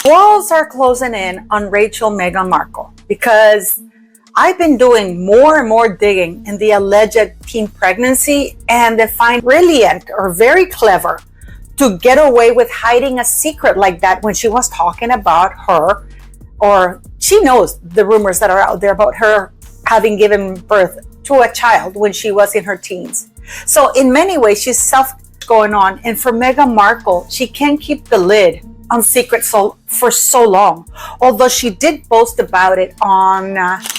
Walls are closing in on Meghan Markle because I've been doing more and more digging in the alleged teen pregnancy, and they find brilliant or very clever to get away with hiding a secret like that when she was talking about her, or she knows the rumors that are out there about her having given birth to a child when she was in her teens. So in many ways, she's self going on. And for Meghan Markle, she can't keep the lid on secrets for so long, although she did boast about it on...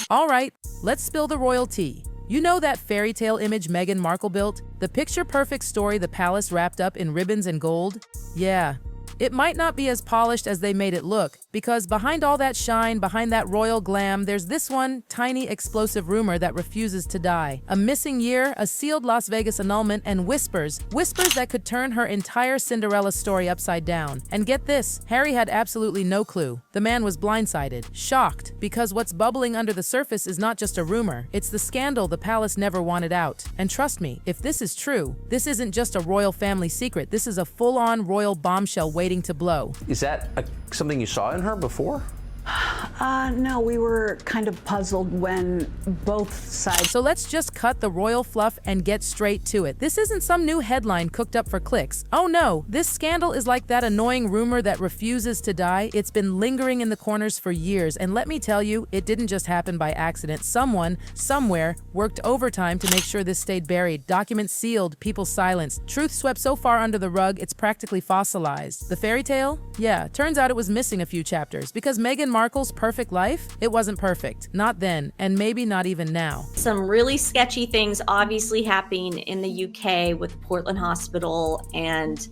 All right, let's spill the royal tea. You know that fairy tale image Meghan Markle built? The picture-perfect story the palace wrapped up in ribbons and gold? Yeah. It might not be as polished as they made it look, because behind all that shine, behind that royal glam, there's this one tiny explosive rumor that refuses to die. A missing year, a sealed Las Vegas annulment, and whispers that could turn her entire Cinderella story upside down. And get this, Harry had absolutely no clue. The man was blindsided, shocked, because what's bubbling under the surface is not just a rumor, it's the scandal the palace never wanted out. And trust me, if this is true, this isn't just a royal family secret, this is a full-on royal bombshell waiting to blow. Is that something you saw in her before? No, we were kind of puzzled when both sides... So let's just cut the royal fluff and get straight to it. This isn't some new headline cooked up for clicks. Oh no, this scandal is like that annoying rumor that refuses to die. It's been lingering in the corners for years, and let me tell you, it didn't just happen by accident. Someone, somewhere, worked overtime to make sure this stayed buried. Documents sealed, people silenced. Truth swept so far under the rug, it's practically fossilized. The fairy tale? Yeah, turns out it was missing a few chapters, because Meghan Markle's perfect life? It wasn't perfect. Not then, and maybe not even now. Some really sketchy things obviously happening in the UK with Portland Hospital and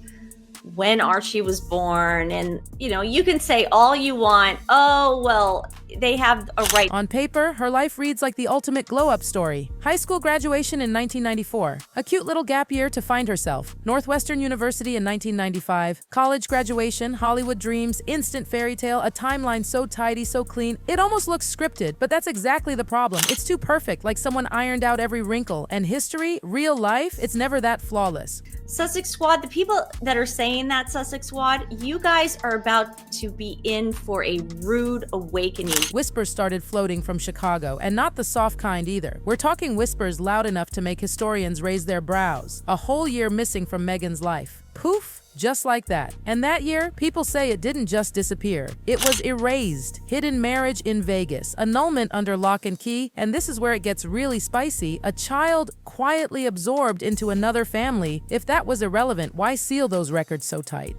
when Archie was born. And, you know, you can say all you want. Oh, well, they have a right. On paper, her life reads like the ultimate glow-up story. High school graduation in 1994. A cute little gap year to find herself. Northwestern University in 1995. College graduation, Hollywood dreams, instant fairy tale, a timeline so tidy, so clean. It almost looks scripted, but that's exactly the problem. It's too perfect, like someone ironed out every wrinkle. And history, real life, it's never that flawless. Sussex Squad, the people that are saying that, Sussex Squad, you guys are about to be in for a rude awakening. Whispers started floating from Chicago, and not the soft kind either. We're talking whispers loud enough to make historians raise their brows. A whole year missing from Meghan's life. Poof, just like that. And that year, people say it didn't just disappear. It was erased. Hidden marriage in Vegas, annulment under lock and key, and this is where it gets really spicy, a child quietly absorbed into another family. If that was irrelevant, why seal those records so tight?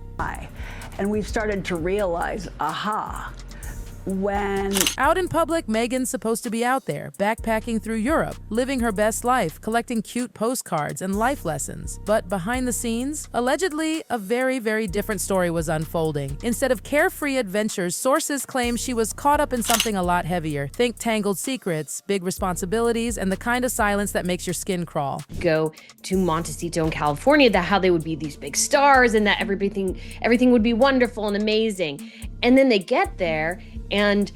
And we've started to realize, aha, when... Out in public, Meghan's supposed to be out there, backpacking through Europe, living her best life, collecting cute postcards and life lessons. But behind the scenes, allegedly, a very, very different story was unfolding. Instead of carefree adventures, sources claim she was caught up in something a lot heavier. Think tangled secrets, big responsibilities, and the kind of silence that makes your skin crawl. Go to Montecito in California, that how they would be these big stars and that everything would be wonderful and amazing. And then they get there, and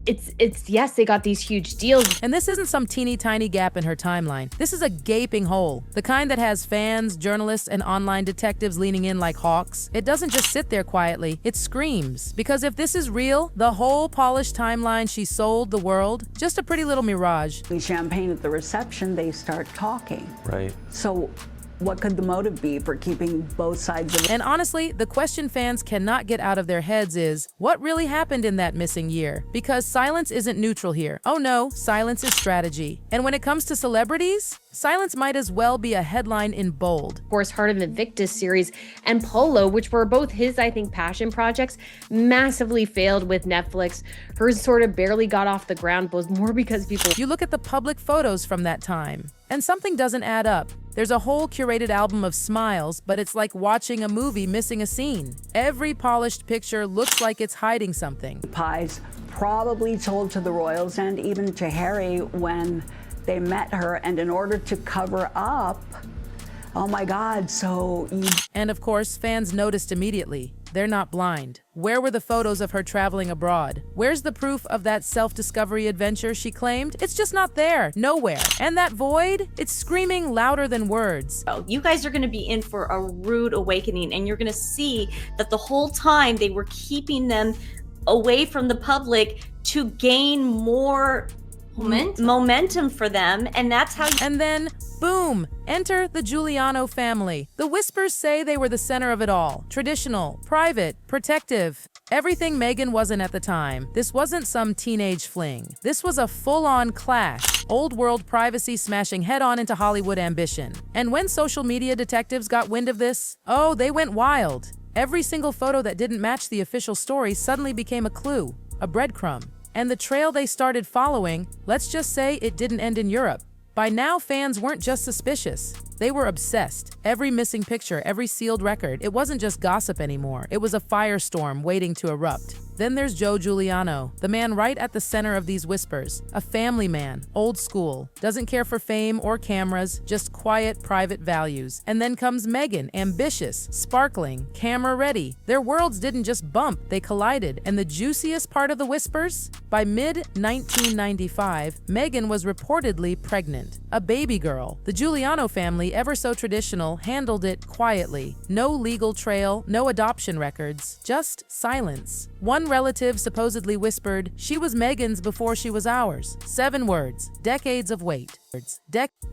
it's yes, they got these huge deals. And this isn't some teeny tiny gap in her timeline. This is a gaping hole. The kind that has fans, journalists, and online detectives leaning in like hawks. It doesn't just sit there quietly, it screams. Because if this is real, the whole polished timeline she sold the world, just a pretty little mirage. Champagne at the reception, they start talking. Right. So what could the motive be for keeping both sides of it? And honestly, the question fans cannot get out of their heads is, what really happened in that missing year? Because silence isn't neutral here. Oh no, silence is strategy. And when it comes to celebrities, silence might as well be a headline in bold. Of course, Heart of Invictus series and Polo, which were both his, I think, passion projects, massively failed with Netflix. Hers sort of barely got off the ground, but more because people... You look at the public photos from that time, and something doesn't add up. There's a whole curated album of smiles, but it's like watching a movie missing a scene. Every polished picture looks like it's hiding something. Pies probably told to the royals and even to Harry when they met her, and in order to cover up, oh my God, so you... And of course, fans noticed immediately. they're not blind. Where were the photos of her traveling abroad? Where's the proof of that self-discovery adventure she claimed? It's just not there, nowhere. And that void, it's screaming louder than words. You guys are going to be in for a rude awakening, and you're going to see that the whole time they were keeping them away from the public to gain more momentum for them, and that's how And then, boom, enter the Giuliano family. The whispers say they were the center of it all. Traditional, private, protective. Everything Meghan wasn't at the time. This wasn't some teenage fling. This was a full-on clash. Old world privacy smashing head-on into Hollywood ambition. And when social media detectives got wind of this, oh, they went wild. Every single photo that didn't match the official story suddenly became a clue, a breadcrumb. And the trail they started following, let's just say it didn't end in Europe. By now, fans weren't just suspicious. They were obsessed. Every missing picture, every sealed record, it wasn't just gossip anymore. It was a firestorm waiting to erupt. Then there's Joe Giuliano, the man right at the center of these whispers. A family man, old school, doesn't care for fame or cameras, just quiet, private values. And then comes Meghan, ambitious, sparkling, camera-ready. Their worlds didn't just bump, they collided. And the juiciest part of the whispers? By mid-1995, Meghan was reportedly pregnant. A baby girl. The Giuliano family, ever so traditional, handled it quietly. No legal trail, no adoption records, just silence. One relative supposedly whispered, "She was Meghan's before she was ours." 7 words, decades of wait.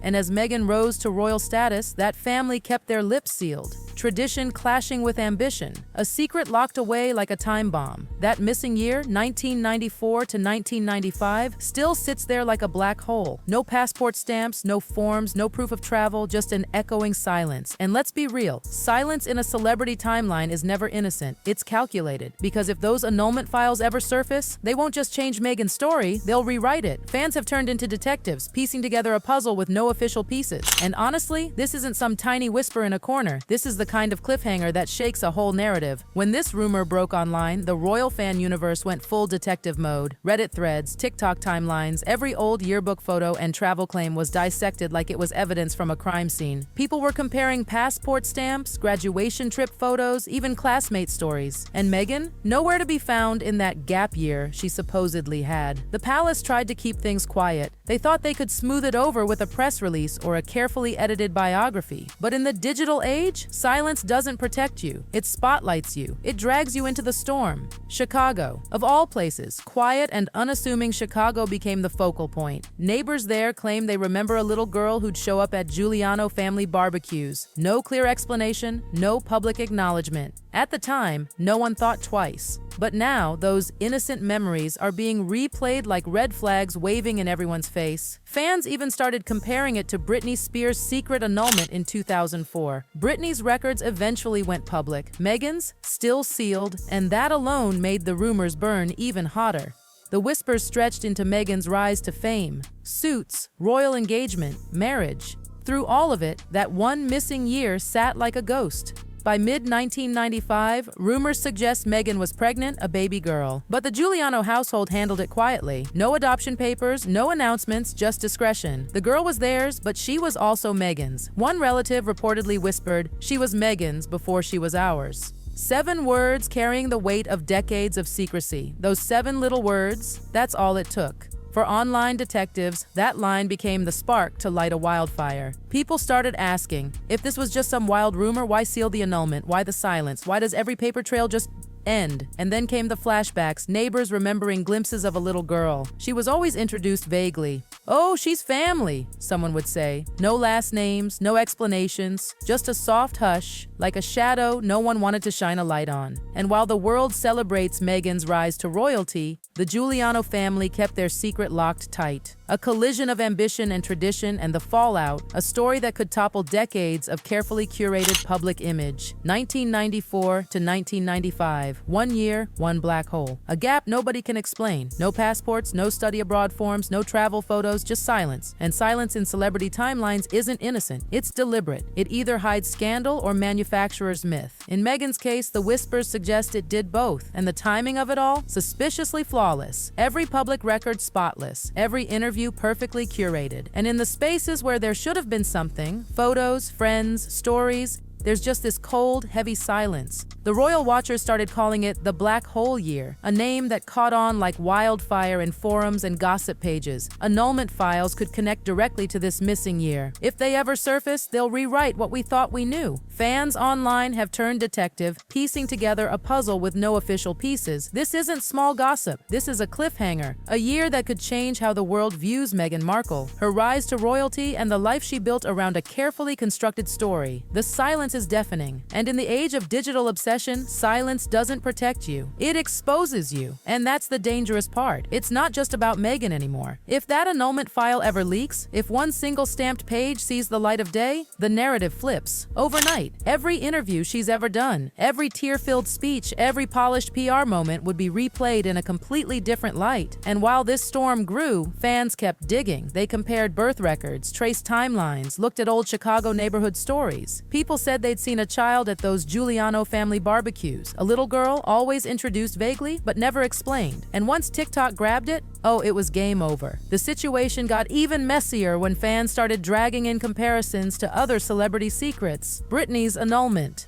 And as Meghan rose to royal status, that family kept their lips sealed. Tradition clashing with ambition. A secret locked away like a time bomb. That missing year, 1994 to 1995, still sits there like a black hole. No passport stamps, no forms, no proof of travel, just an echoing silence. And let's be real, silence in a celebrity timeline is never innocent. It's calculated. Because if those annulment files ever surface, they won't just change Meghan's story, they'll rewrite it. Fans have turned into detectives, piecing together a puzzle with no official pieces. And honestly, this isn't some tiny whisper in a corner. This is the kind of cliffhanger that shakes a whole narrative. When this rumor broke online, the royal fan universe went full detective mode. Reddit threads, TikTok timelines, every old yearbook photo and travel claim was dissected like it was evidence from a crime scene. People were comparing passport stamps, graduation trip photos, even classmate stories. And Meghan? Nowhere to be found in that gap year she supposedly had. The palace tried to keep things quiet. They thought they could smooth it over with a press release or a carefully edited biography. But in the digital age, silence doesn't protect you. It spotlights you. It drags you into the storm. Chicago. Of all places, quiet and unassuming Chicago became the focal point. Neighbors there claim they remember a little girl who'd show up at Giuliano family barbecues. No clear explanation, no public acknowledgement. At the time, no one thought twice. But now, those innocent memories are being replayed like red flags waving in everyone's face. Fans even started comparing it to Britney Spears' secret annulment in 2004. Britney's records eventually went public. Meghan's still sealed, and that alone made the rumors burn even hotter. The whispers stretched into Meghan's rise to fame. Suits, royal engagement, marriage. Through all of it, that one missing year sat like a ghost. By mid-1995, rumors suggest Meghan was pregnant, a baby girl. But the Giuliano household handled it quietly. No adoption papers, no announcements, just discretion. The girl was theirs, but she was also Meghan's. One relative reportedly whispered, "She was Meghan's before she was ours." 7 words carrying the weight of decades of secrecy. Those 7 little words, that's all it took. For online detectives, that line became the spark to light a wildfire. People started asking, if this was just some wild rumor, why seal the annulment? Why the silence? Why does every paper trail just end? And then came the flashbacks, neighbors remembering glimpses of a little girl. She was always introduced vaguely. "Oh, she's family," someone would say. No last names, no explanations, just a soft hush, like a shadow no one wanted to shine a light on. And while the world celebrates Meghan's rise to royalty, the Giuliano family kept their secret locked tight. A collision of ambition and tradition, and the fallout, a story that could topple decades of carefully curated public image. 1994 to 1995, 1 year, 1 black hole. A gap nobody can explain. No passports, no study abroad forms, no travel photos, just silence. And silence in celebrity timelines isn't innocent. It's deliberate. It either hides scandal or manufacturer's myth. In Meghan's case, the whispers suggest it did both, and the timing of it all, suspiciously flawless. Every public record spotless. Every interview perfectly curated. And in the spaces where there should have been something, photos, friends, stories, there's just this cold, heavy silence. The royal watchers started calling it the Black Hole Year, a name that caught on like wildfire in forums and gossip pages. Annulment files could connect directly to this missing year. If they ever surface, they'll rewrite what we thought we knew. Fans online have turned detective, piecing together a puzzle with no official pieces. This isn't small gossip. This is a cliffhanger. A year that could change how the world views Meghan Markle, her rise to royalty, and the life she built around a carefully constructed story. The silence is deafening, and in the age of digital obsession, silence doesn't protect you. It exposes you, and that's the dangerous part. It's not just about Meghan anymore. If that annulment file ever leaks, if one single stamped page sees the light of day, the narrative flips. Overnight, every interview she's ever done, every tear-filled speech, every polished PR moment would be replayed in a completely different light. And while this storm grew, fans kept digging. They compared birth records, traced timelines, looked at old Chicago neighborhood stories. People said they'd seen a child at those Giuliano family barbecues, a little girl always introduced vaguely but never explained. And once TikTok grabbed it, oh, it was game over. The situation got even messier when fans started dragging in comparisons to other celebrity secrets. Britney's annulment,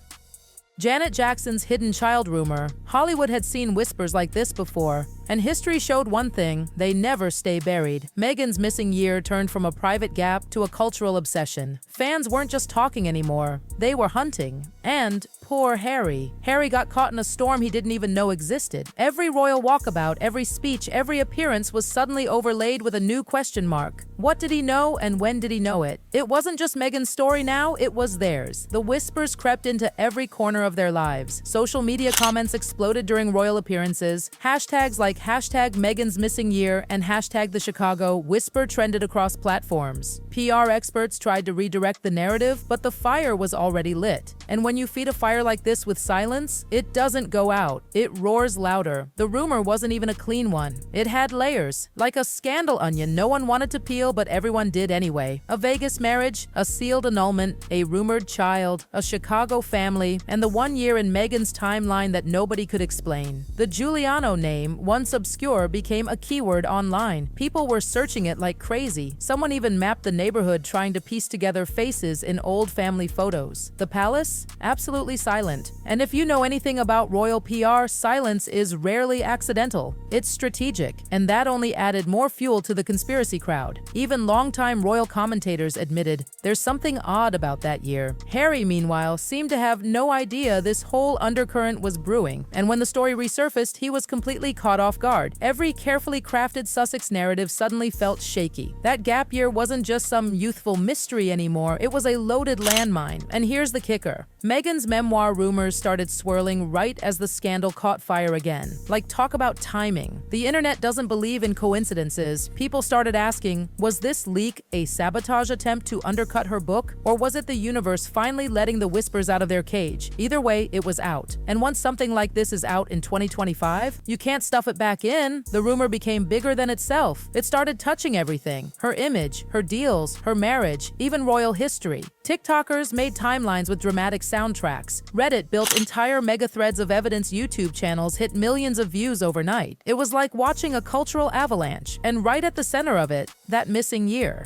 Janet Jackson's hidden child rumor. Hollywood had seen whispers like this before, and history showed one thing: they never stay buried. Meghan's missing year turned from a private gap to a cultural obsession. Fans weren't just talking anymore, they were hunting. And poor Harry. Harry got caught in a storm he didn't even know existed. Every royal walkabout, every speech, every appearance was suddenly overlaid with a new question mark. What did he know, and when did he know it? It wasn't just Meghan's story now, it was theirs. The whispers crept into every corner of their lives. Social media comments exploded during royal appearances. Hashtags like hashtag Meghan's missing year and hashtag the Chicago whisper trended across platforms. PR experts tried to redirect the narrative, but the fire was already lit. And when you feed a fire like this with silence, it doesn't go out. It roars louder. The rumor wasn't even a clean one. It had layers. Like a scandal onion no one wanted to peel, but everyone did anyway. A Vegas marriage, a sealed annulment, a rumored child, a Chicago family, and the 1 year in Meghan's timeline that nobody could explain. The Giuliano name, once obscure, became a keyword online. People were searching it like crazy. Someone even mapped the neighborhood trying to piece together faces in old family photos. The palace? Absolutely silent. And if you know anything about royal PR, silence is rarely accidental. It's strategic, and that only added more fuel to the conspiracy crowd. Even longtime royal commentators admitted there's something odd about that year. Harry, meanwhile, seemed to have no idea this whole undercurrent was brewing, and when the story resurfaced, he was completely caught off guard. Every carefully crafted Sussex narrative suddenly felt shaky. That gap year wasn't just some youthful mystery anymore, it was a loaded landmine. And here's the kicker. Meghan's memoir rumors started swirling right as the scandal caught fire again. Like, talk about timing. The internet doesn't believe in coincidences. People started asking, was this leak a sabotage attempt to undercut her book? Or was it the universe finally letting the whispers out of their cage? Either way, it was out. And once something like this is out in 2025, you can't stuff it back in. The rumor became bigger than itself. It started touching everything. Her image, her deals, her marriage, even royal history. TikTokers made timelines with dramatic soundtracks. Reddit built entire mega threads of evidence. YouTube channels hit millions of views overnight. It was like watching a cultural avalanche. And right at the center of it, that missing year.